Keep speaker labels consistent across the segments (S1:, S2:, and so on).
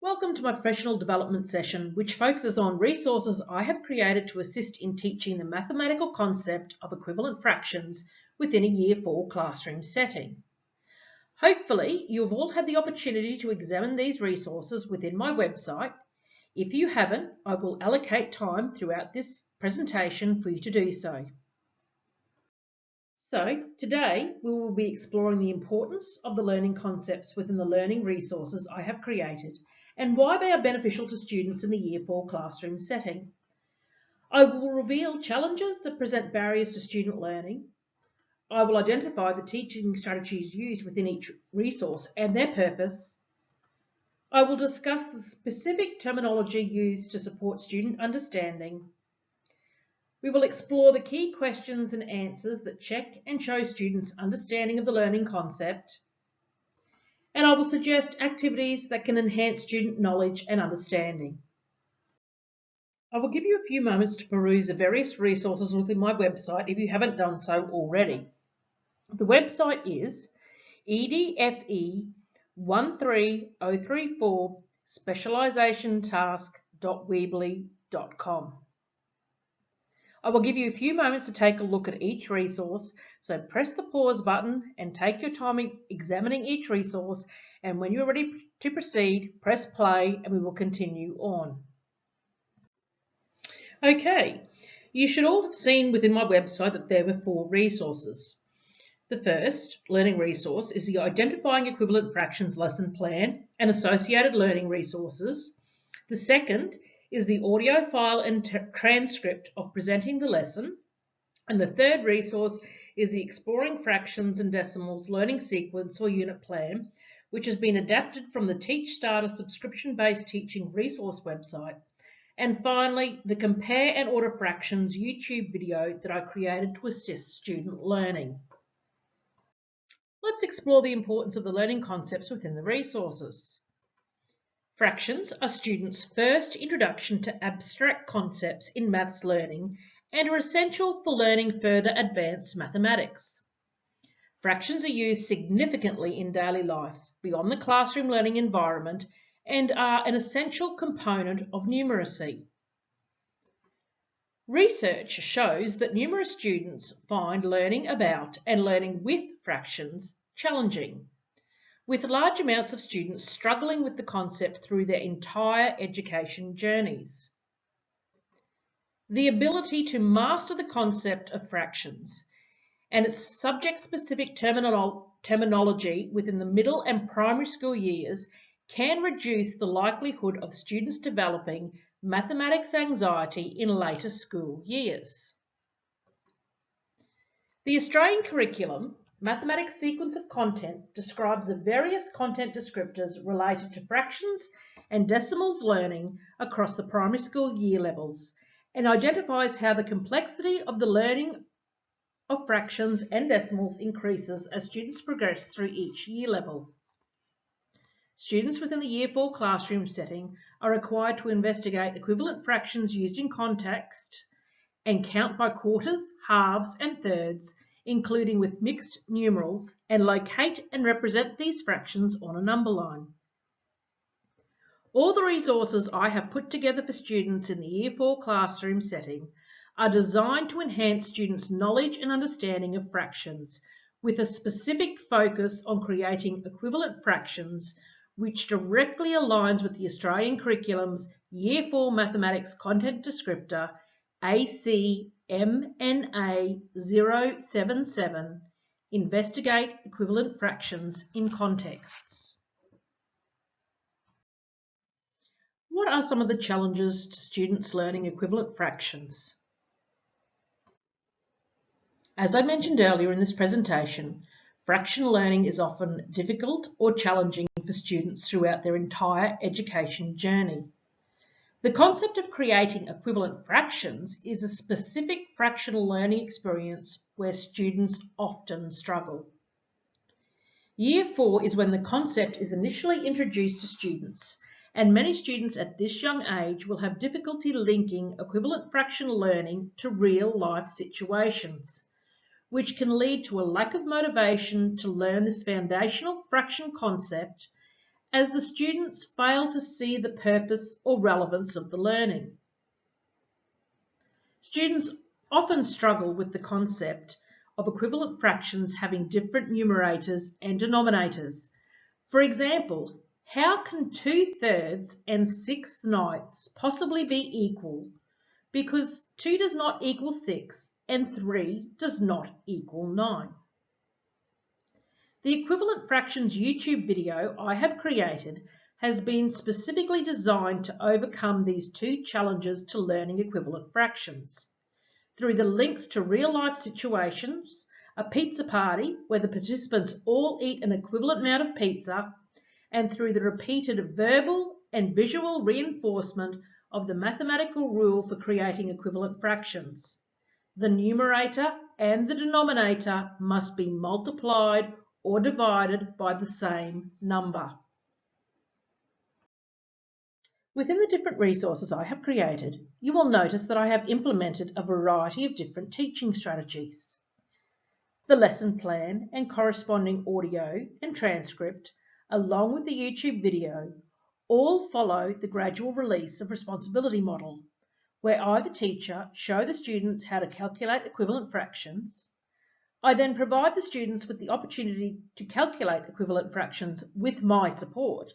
S1: Welcome to my professional development session, which focuses on resources I have created to assist in teaching the mathematical concept of equivalent fractions within a Year 4 classroom setting. Hopefully, you have all had the opportunity to examine these resources within my website. If you haven't, I will allocate time throughout this presentation for you to do so. So today we will be exploring the importance of the learning concepts within the learning resources I have created and why they are beneficial to students in the Year 4 classroom setting. I will reveal challenges that present barriers to student learning. I will identify the teaching strategies used within each resource and their purpose. I will discuss the specific terminology used to support student understanding. We will explore the key questions and answers that check and show students' understanding of the learning concept. And I will suggest activities that can enhance student knowledge and understanding. I will give you a few moments to peruse the various resources within my website if you haven't done so already. The website is edfe13034 specializationtask.weebly.com. I will give you a few moments to take a look at each resource, so press the pause button and take your time examining each resource, and when you're ready to proceed, press play and we will continue on. Okay, you should all have seen within my website that there were 4 resources. The first learning resource is the Identifying Equivalent Fractions lesson plan and associated learning resources. The second is the audio file and transcript of presenting the lesson. And the third resource is the Exploring Fractions and Decimals learning sequence or unit plan, which has been adapted from the TeachStarter subscription-based teaching resource website. And finally, the Compare and Order Fractions YouTube video that I created to assist student learning. Let's explore the importance of the learning concepts within the resources. Fractions are students' first introduction to abstract concepts in maths learning and are essential for learning further advanced mathematics. Fractions are used significantly in daily life beyond the classroom learning environment and are an essential component of numeracy. Research shows that numerous students find learning about and learning with fractions challenging, with large amounts of students struggling with the concept through their entire education journeys. The ability to master the concept of fractions and its subject-specific terminology within the middle and primary school years can reduce the likelihood of students developing mathematics anxiety in later school years. The Australian curriculum Mathematics Sequence of Content describes the various content descriptors related to fractions and decimals learning across the primary school year levels and identifies how the complexity of the learning of fractions and decimals increases as students progress through each year level. Students within the Year 4 classroom setting are required to investigate equivalent fractions used in context and count by quarters, halves and thirds, including with mixed numerals, and locate and represent these fractions on a number line. All the resources I have put together for students in the Year 4 classroom setting are designed to enhance students' knowledge and understanding of fractions, with a specific focus on creating equivalent fractions, which directly aligns with the Australian curriculum's Year 4 Mathematics Content Descriptor ACMNA 077, Investigate Equivalent Fractions in Contexts. What are some of the challenges to students learning equivalent fractions? As I mentioned earlier in this presentation, fraction learning is often difficult or challenging for students throughout their entire education journey. The concept of creating equivalent fractions is a specific fractional learning experience where students often struggle. Year 4 is when the concept is initially introduced to students, and many students at this young age will have difficulty linking equivalent fraction learning to real-life situations, which can lead to a lack of motivation to learn this foundational fraction concept as the students fail to see the purpose or relevance of the learning. Students often struggle with the concept of equivalent fractions having different numerators and denominators. For example, how can 2/3 and 6/9 possibly be equal? Because 2 does not equal 6 and 3 does not equal 9. The equivalent fractions YouTube video I have created has been specifically designed to overcome these two challenges to learning equivalent fractions. Through the links to real-life situations, a pizza party where the participants all eat an equivalent amount of pizza, and through the repeated verbal and visual reinforcement of the mathematical rule for creating equivalent fractions. The numerator and the denominator must be multiplied or divided by the same number. Within the different resources I have created, you will notice that I have implemented a variety of different teaching strategies. The lesson plan and corresponding audio and transcript, along with the YouTube video, all follow the gradual release of responsibility model, where I, the teacher, show the students how to calculate equivalent fractions. I then provide the students with the opportunity to calculate equivalent fractions with my support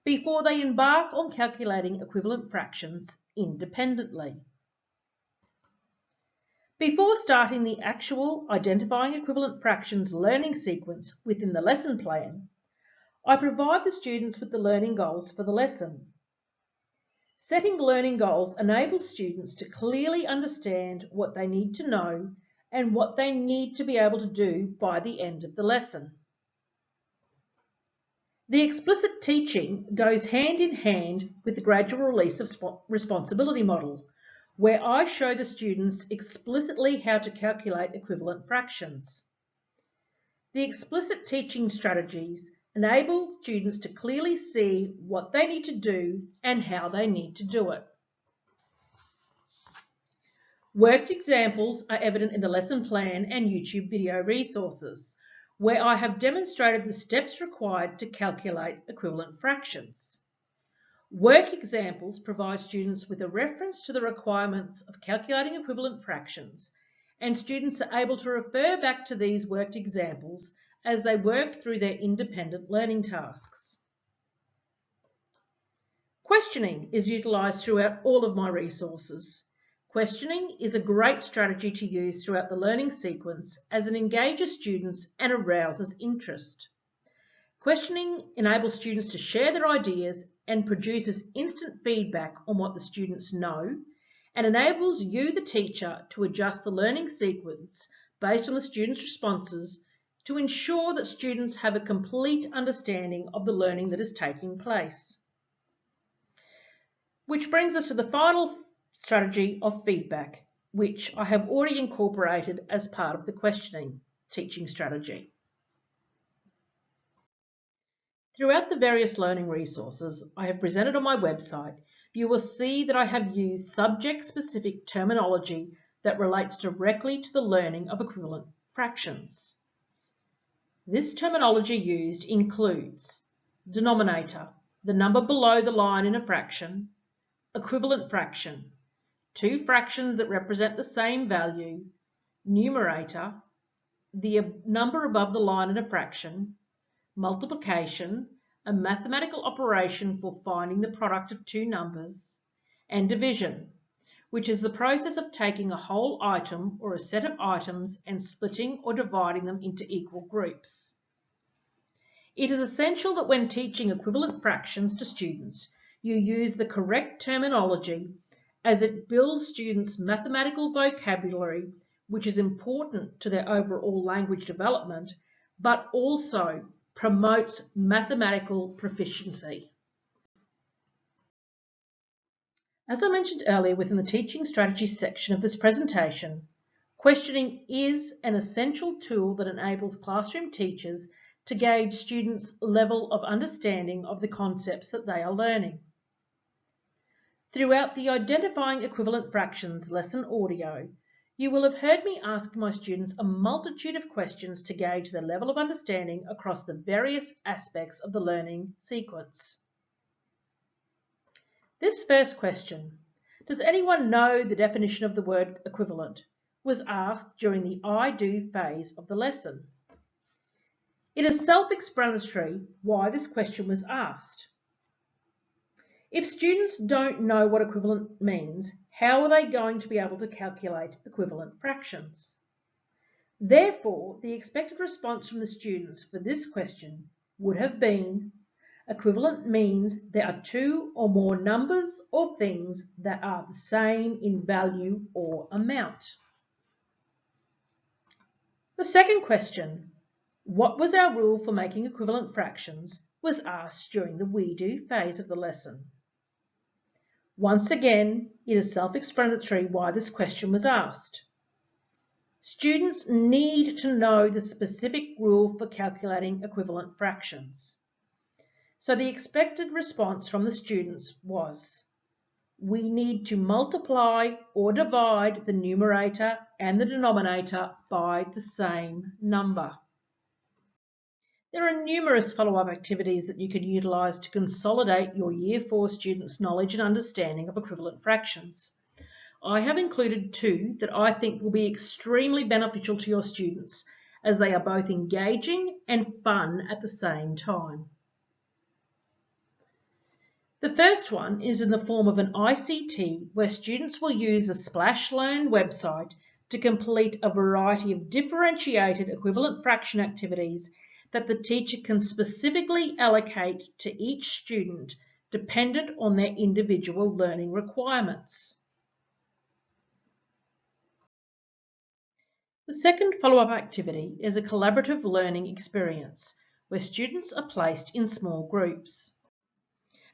S1: before they embark on calculating equivalent fractions independently. Before starting the actual identifying equivalent fractions learning sequence within the lesson plan, I provide the students with the learning goals for the lesson. Setting learning goals enables students to clearly understand what they need to know and what they need to be able to do by the end of the lesson. The explicit teaching goes hand in hand with the gradual release of responsibility model, where I show the students explicitly how to calculate equivalent fractions. The explicit teaching strategies enable students to clearly see what they need to do and how they need to do it. Worked examples are evident in the lesson plan and YouTube video resources, where I have demonstrated the steps required to calculate equivalent fractions. Work examples provide students with a reference to the requirements of calculating equivalent fractions, and students are able to refer back to these worked examples as they work through their independent learning tasks. Questioning is utilised throughout all of my resources. Questioning is a great strategy to use throughout the learning sequence as it engages students and arouses interest. Questioning enables students to share their ideas and produces instant feedback on what the students know, and enables you, the teacher, to adjust the learning sequence based on the students' responses to ensure that students have a complete understanding of the learning that is taking place. Which brings us to the final strategy of feedback, which I have already incorporated as part of the questioning teaching strategy. Throughout the various learning resources I have presented on my website, you will see that I have used subject-specific terminology that relates directly to the learning of equivalent fractions. This terminology used includes denominator, the number below the line in a fraction; equivalent fraction, two fractions that represent the same value; numerator, the number above the line in a fraction; multiplication, a mathematical operation for finding the product of two numbers; and division, which is the process of taking a whole item or a set of items and splitting or dividing them into equal groups. It is essential that when teaching equivalent fractions to students, you use the correct terminology, as it builds students' mathematical vocabulary, which is important to their overall language development, but also promotes mathematical proficiency. As I mentioned earlier within the teaching strategies section of this presentation, questioning is an essential tool that enables classroom teachers to gauge students' level of understanding of the concepts that they are learning. Throughout the Identifying Equivalent Fractions lesson audio, You will have heard me ask my students a multitude of questions to gauge their level of understanding across the various aspects of the learning sequence. This first question, does anyone know the definition of the word equivalent, was asked during the I do phase of the lesson. It is self-explanatory why this question was asked. If students don't know what equivalent means, how are they going to be able to calculate equivalent fractions? Therefore, the expected response from the students for this question would have been, equivalent means there are two or more numbers or things that are the same in value or amount. The second question, what was our rule for making equivalent fractions, was asked during the we do phase of the lesson. Once again, it is self-explanatory why this question was asked. Students need to know the specific rule for calculating equivalent fractions. So the expected response from the students was, we need to multiply or divide the numerator and the denominator by the same number. There are numerous follow-up activities that you can utilise to consolidate your Year 4 students' knowledge and understanding of equivalent fractions. I have included two that I think will be extremely beneficial to your students, as they are both engaging and fun at the same time. The first one is in the form of an ICT where students will use the SplashLearn website to complete a variety of differentiated equivalent fraction activities that the teacher can specifically allocate to each student dependent on their individual learning requirements. The second follow-up activity is a collaborative learning experience where students are placed in small groups.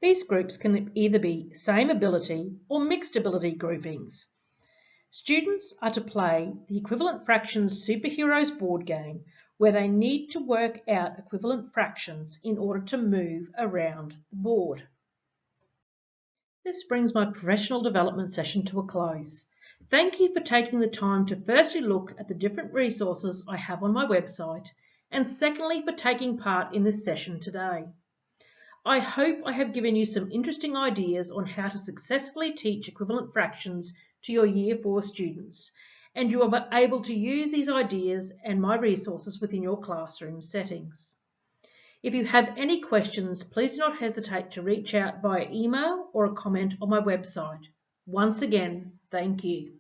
S1: These groups can either be same ability or mixed ability groupings. Students are to play the Equivalent Fractions Superheroes board game where they need to work out equivalent fractions in order to move around the board. This brings my professional development session to a close. Thank you for taking the time to firstly look at the different resources I have on my website, and secondly for taking part in this session today. I hope I have given you some interesting ideas on how to successfully teach equivalent fractions to your Year 4 students, and you are able to use these ideas and my resources within your classroom settings. If you have any questions, please do not hesitate to reach out via email or a comment on my website. Once again, thank you.